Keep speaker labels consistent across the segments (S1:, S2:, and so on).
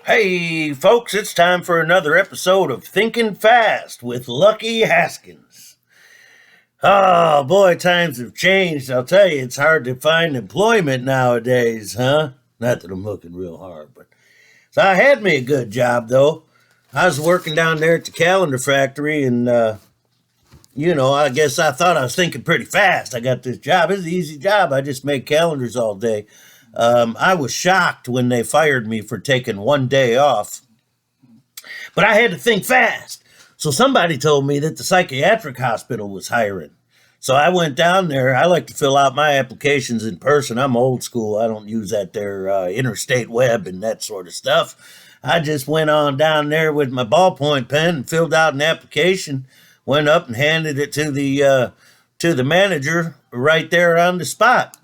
S1: Hey, folks, it's time for another episode of Thinking Fast with Lucky Haskins. Oh, boy, times have changed. I'll tell you, it's hard to find employment nowadays, huh? Not that I'm looking real hard, but. So I had me a good job, though. I was working down there at the calendar factory, and, I guess I thought I was thinking pretty fast. I got this job. It's an easy job. I just make calendars all day. I was shocked when they fired me for taking one day off, but I had to think fast. So somebody told me that the psychiatric hospital was hiring. So I went down there. I like to fill out my applications in person. I'm old school. I don't use that there interstate web and that sort of stuff. I just went on down there with my ballpoint pen and filled out an application. Went up and handed it to the manager right there on the spot.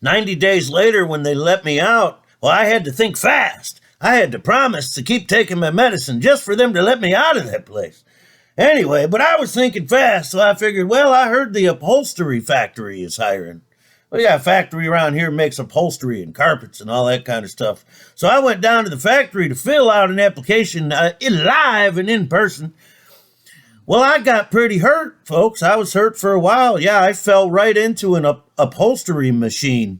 S1: 90 days later, when they let me out, well, I had to think fast. I had to promise to keep taking my medicine just for them to let me out of that place. Anyway, but I was thinking fast, so I figured, well, I heard the upholstery factory is hiring. Well, yeah, a factory around here makes upholstery and carpets and all that kind of stuff. So I went down to the factory to fill out an application live and in person. Well, I got pretty hurt, folks. I was hurt for a while. Yeah, I fell right into an upholstery machine.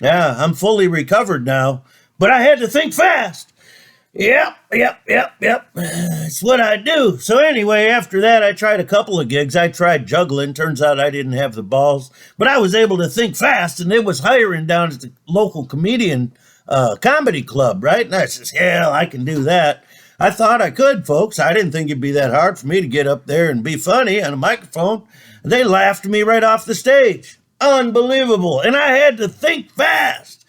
S1: Yeah, I'm fully recovered now, but I had to think fast. Yep. It's what I do. So anyway, after that, I tried a couple of gigs. I tried juggling. Turns out I didn't have the balls, but I was able to think fast, and it was hiring down at the local comedian comedy club, right? And I says, hell, I can do that. I thought I could, folks. I didn't think it'd be that hard for me to get up there and be funny on a microphone. They laughed me right off the stage. Unbelievable. And I had to think fast.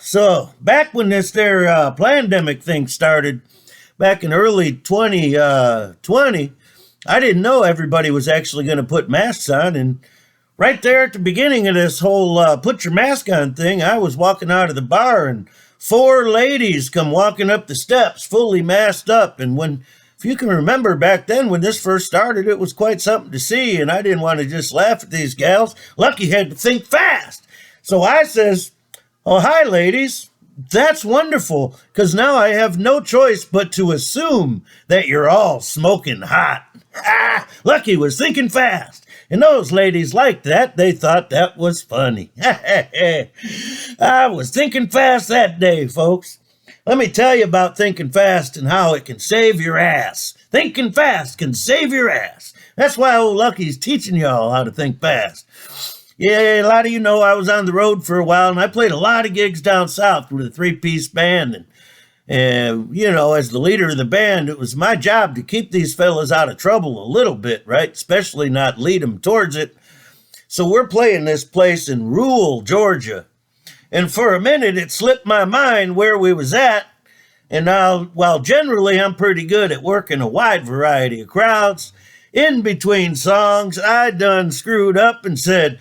S1: So back when this there pandemic thing started, back in early 2020, I didn't know everybody was actually going to put masks on. And right there at the beginning of this whole put your mask on thing, I was walking out of the bar and 4 ladies come walking up the steps, fully masked up. And if you can remember back then when this first started, it was quite something to see. And I didn't want to just laugh at these gals. Lucky had to think fast. So I says, oh, hi, ladies. That's wonderful, because now I have no choice but to assume that you're all smoking hot. Lucky was thinking fast. And those ladies liked that. They thought that was funny. I was thinking fast that day, folks. Let me tell you about thinking fast and how it can save your ass. Thinking fast can save your ass. That's why old Lucky's teaching y'all how to think fast. Yeah, a lot of you know I was on the road for a while, and I played a lot of gigs down south with a 3-piece band. And as the leader of the band, it was my job to keep these fellas out of trouble a little bit, right? Especially not lead them towards it. So we're playing this place in rural Georgia. And for a minute, it slipped my mind where we was at. And now, while generally I'm pretty good at working a wide variety of crowds, in between songs, I done screwed up and said,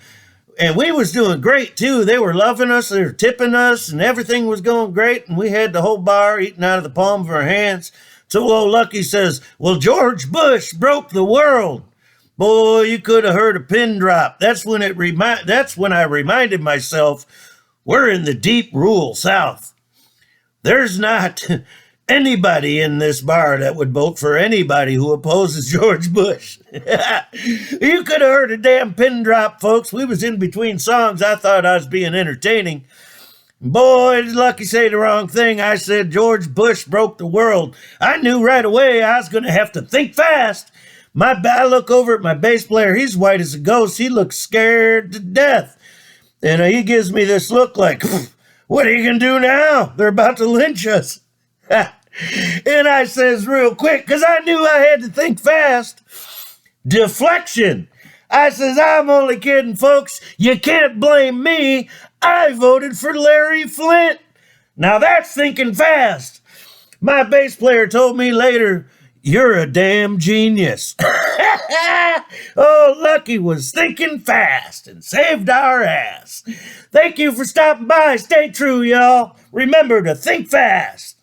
S1: and we was doing great, too. They were loving us. They were tipping us, and everything was going great. And we had the whole bar eating out of the palm of our hands. So old Lucky says, well, George Bush broke the world. Boy, you could have heard a pin drop. That's when I reminded myself, we're in the deep rural South. There's not anybody in this bar that would vote for anybody who opposes George Bush. You could have heard a damn pin drop, folks. We was in between songs. I thought I was being entertaining. Boy, did Lucky say the wrong thing. I said George Bush broke the world. I knew right away I was going to have to think fast. I look over at my bass player. He's white as a ghost. He looks scared to death. And he gives me this look like, what are you going to do now? They're about to lynch us. And I says real quick, because I knew I had to think fast, deflection. I says, I'm only kidding, folks. You can't blame me. I voted for Larry Flint. Now that's thinking fast. My bass player told me later, you're a damn genius. Oh, Lucky was thinking fast and saved our ass. Thank you for stopping by. Stay true, y'all. Remember to think fast.